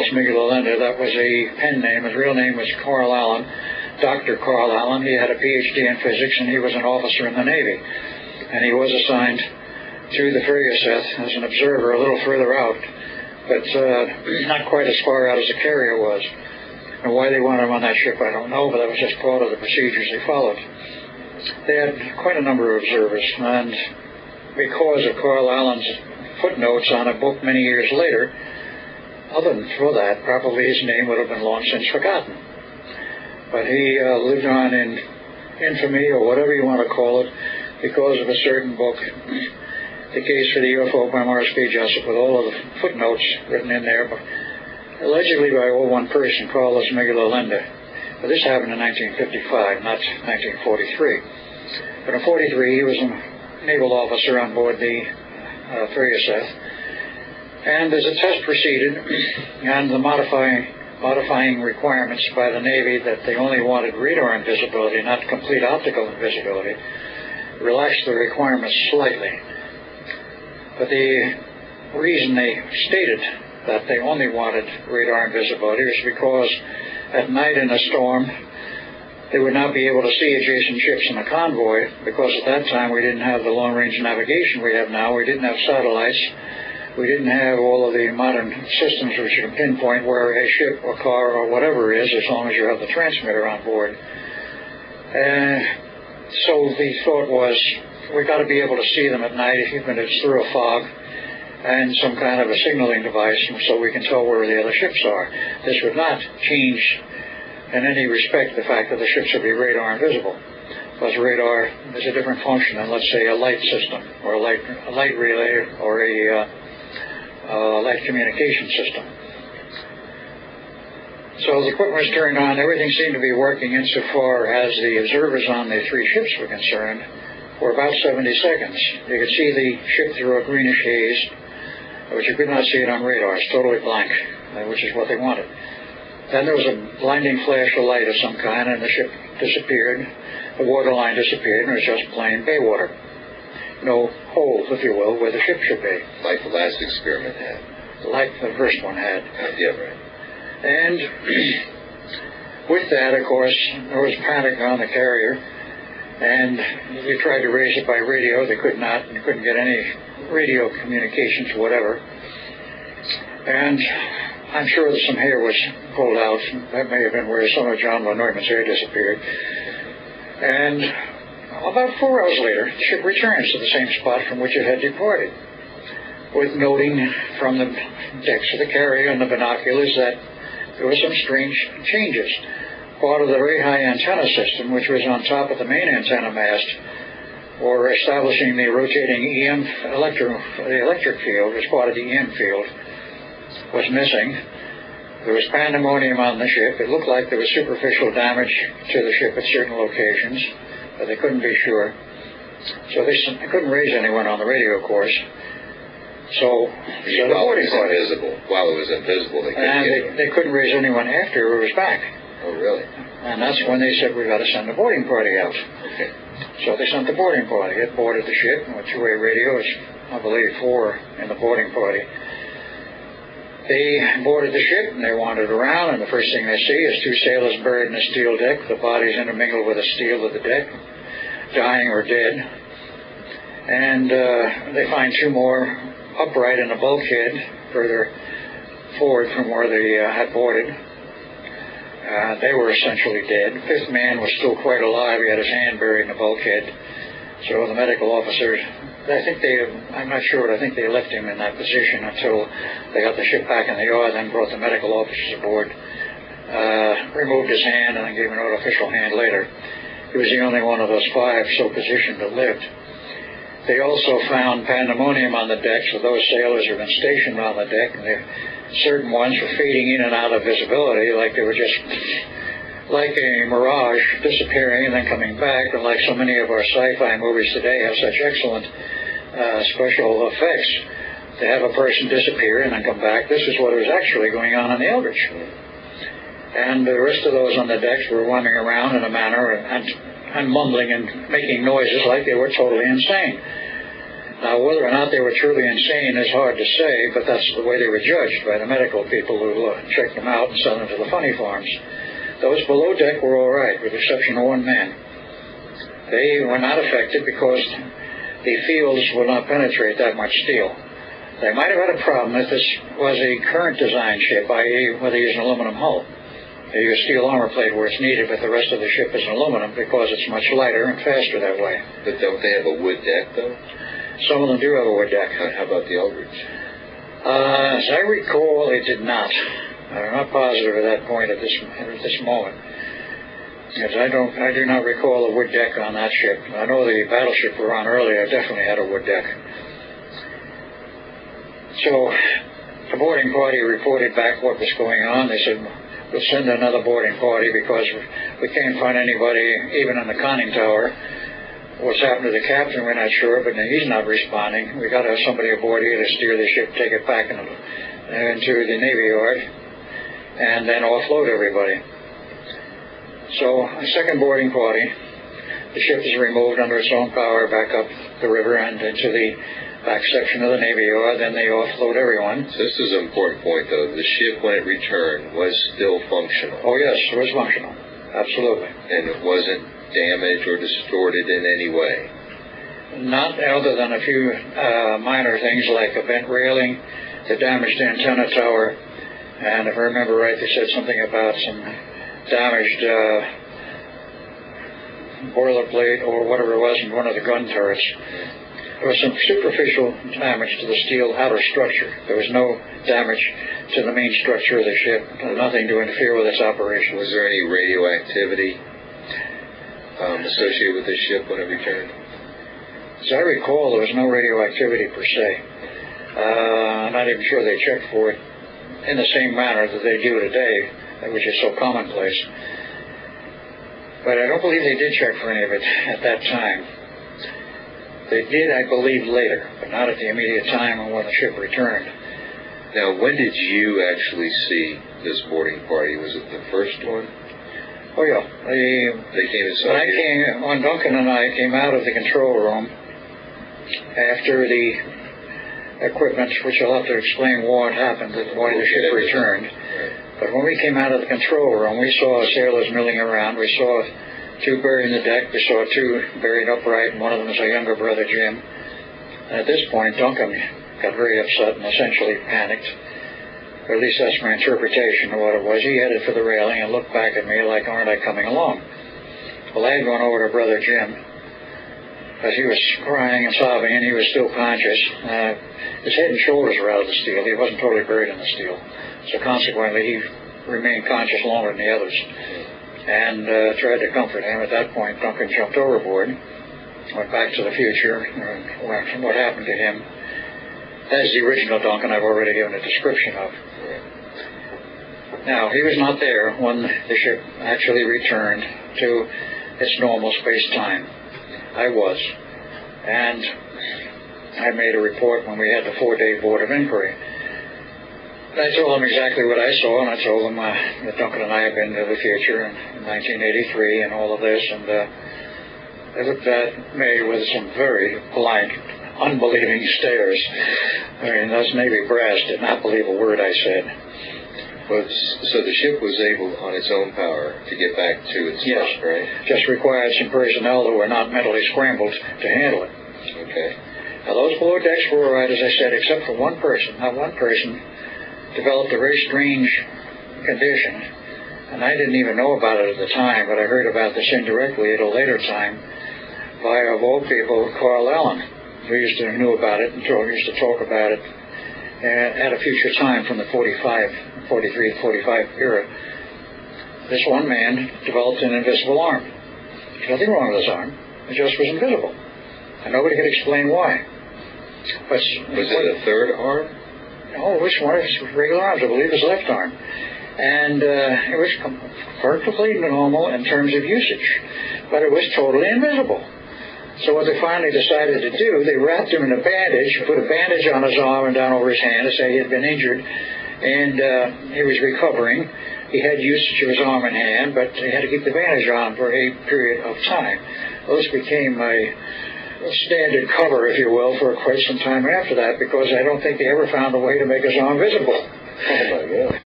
Carlos Miguel-Allende. That was a pen name. His real name was Carl Allen, Dr. Carl Allen. He had a PhD in physics, and he was an officer in the Navy. And he was assigned to the frigate as an observer a little further out, but not quite as far out as the carrier was. And why they wanted him on that ship, I don't know, but that was just part of the procedures they followed. They had quite a number of observers, and because of Carl Allen's footnotes on a book many years later, other than for that, probably his name would have been long since forgotten. But he lived on in infamy, or whatever you want to call it, because of a certain book, The Case for the UFO by Morris P. Jessup, with all of the footnotes written in there, but allegedly by one person, Carlos Miguel-Allende. But this happened in 1955, not 1943. But in 43, he was a naval officer on board the frigate. And as the test proceeded, and the modifying requirements by the Navy that they only wanted radar invisibility, not complete optical invisibility, relaxed the requirements slightly. But the reason they stated that they only wanted radar invisibility was because at night in a storm they would not be able to see adjacent ships in a convoy, because at that time we didn't have the long-range navigation we have now. We didn't have satellites. We didn't have all of the modern systems which you can pinpoint where a ship or car or whatever is, as long as you have the transmitter on board. So the thought was, we've got to be able to see them at night, even if it's through a fog, and some kind of a signaling device so we can tell where the other ships are. This would not change in any respect the fact that the ships would be radar invisible, because radar is a different function than, let's say, a light system, or a light relay, or a light communication system. So the equipment was turned on. Everything seemed to be working insofar as the observers on the three ships were concerned for about 70 seconds. You could see the ship through a greenish haze, but you could not see it on radar. It's totally blank, which is what they wanted. Then there was a blinding flash of light of some kind, and the ship disappeared. The waterline disappeared, and it was just plain bay water. No holes, if you will, where the ship should be. Like the last experiment had. Like the first one had. Yeah, right. And with that, of course, there was panic on the carrier, and they tried to raise it by radio. They could not. They couldn't get any radio communications, whatever. And I'm sure that some hair was pulled out. That may have been where some of John von Neumann's hair disappeared. And about 4 hours later, the ship returns to the same spot from which it had departed, with noting from the decks of the carrier and the binoculars that there were some strange changes. Part of the very high antenna system, which was on top of the main antenna mast, or establishing the rotating the electric field as part of the EM field, was missing. There was pandemonium on the ship. It looked like there was superficial damage to the ship at certain locations, but they couldn't be sure. So they couldn't raise anyone on the radio, of course. So the boarding party. While it was invisible, they couldn't raise anyone after it was back. Oh, really? And that's when they said, we've got to send the boarding party out. Okay. So they sent the boarding party. It boarded the ship with two-way radios, I believe 4 in the boarding party. They boarded the ship and they wandered around, and the first thing they see is 2 sailors buried in a steel deck, the bodies intermingled with the steel of the deck, dying or dead. And they find 2 more upright in the bulkhead further forward from where they had boarded. They were essentially dead. The 5th man was still quite alive. He had his hand buried in the bulkhead. So the medical officers, I'm not sure, but I think they left him in that position until they got the ship back in the yard, then brought the medical officers aboard, removed his hand, and then gave him an artificial hand later. He was the only one of those 5 so positioned that lived. They also found pandemonium on the decks of those sailors who had been stationed on the deck, and certain ones were fading in and out of visibility, like they were just like a mirage, disappearing and then coming back. And like so many of our sci-fi movies today have such excellent special effects, to have a person disappear and then come back, this is what was actually going on the Eldridge. And the rest of those on the decks were wandering around in a manner and mumbling and making noises like they were totally insane. Now, whether or not they were truly insane is hard to say, but that's the way they were judged by the medical people who checked them out and sent them to the funny farms. Those below deck were all right, with the exception of one man. They were not affected because the fields will not penetrate that much steel. They might have had a problem if this was a current design ship, i.e. where they use an aluminum hull. They use steel armor plate where it's needed, but the rest of the ship is aluminum because it's much lighter and faster that way. But don't they have a wood deck, though? Some of them do have a wood deck. How about the Eldridge? As I recall, it did not. I'm not positive at that point at this moment. Because I do not recall a wood deck on that ship. I know the battleship we were on earlier definitely had a wood deck. So the boarding party reported back what was going on. They said, we'll send another boarding party because we can't find anybody, even in the conning tower. What's happened to the captain, we're not sure, but he's not responding. We got to have somebody aboard here to steer the ship, take it back into the Navy Yard, and then offload everybody. So, a second boarding party. The ship is removed under its own power back up the river and into the back section of the Navy Yard. Then they offload everyone. So this is an important point, though. The ship, when it returned, was still functional. Oh, yes, it was functional. Absolutely. And it wasn't damaged or distorted in any way? Not other than a few minor things like a bent railing, the damaged antenna tower, and if I remember right, they said something about some damaged boiler plate or whatever it was in one of the gun turrets. There was some superficial damage to the steel outer structure. There was no damage to the main structure of the ship, nothing to interfere with its operation. Was there any radioactivity associated with the ship when it returned? As I recall, there was no radioactivity per se. I'm not even sure they checked for it in the same manner that they do today, which is so commonplace. But I don't believe they did check for any of it at that time. They did, I believe, later, but not at the immediate time when the ship returned. Now, when did you actually see this boarding party? Was it the first one? Oh, yeah. They came and saw you? When Duncan and I came out of the control room after the equipment, which I'll have to explain what happened, why the ship returned. Right. But when we came out of the control room, we saw sailors milling around. We saw two buried in the deck. We saw two buried upright, and one of them was our younger brother, Jim. And at this point, Duncan got very upset and essentially panicked. Or at least that's my interpretation of what it was. He headed for the railing and looked back at me like, aren't I coming along? Well, I had gone over to Brother Jim, as he was crying and sobbing, and he was still conscious. His head and shoulders were out of the steel. He wasn't totally buried in the steel. So consequently, he remained conscious longer than the others. And tried to comfort him. At that point, Duncan jumped overboard, went back to the future, and learned what happened to him. That's the original Duncan I've already given a description of. Now, he was not there when the ship actually returned to its normal space-time. I was. And I made a report when we had the 4-day Board of Inquiry. I told him exactly what I saw, and I told him that Duncan and I had been to the future in 1983 and all of this, and they looked at me with some very blank, unbelieving stares. I mean, those Navy brass did not believe a word I said. So the ship was able, on its own power, to get back to its spot, right? Just required some personnel who were not mentally scrambled to handle it. Okay. Now, those below decks were all right, as I said, except for one person. Now, one person developed a very strange condition, and I didn't even know about it at the time, but I heard about this indirectly at a later time by, of all people, Carl Allen, who knew about it and used to talk about it at a future time from the 43, 45 era. This one man developed an invisible arm. There's nothing wrong with his arm. It just was invisible. And nobody could explain why. Was it a third arm? No, which one? It's regular arms, I believe, his left arm. And it was perfectly normal in terms of usage. But it was totally invisible. So what they finally decided to do, they wrapped him in a bandage, put a bandage on his arm and down over his hand to say he had been injured, and he was recovering. He had usage of his arm and hand, but he had to keep the bandage on for a period of time. Well, this became a standard cover, if you will, for quite some time after that, because I don't think they ever found a way to make a song visible. Oh, my God.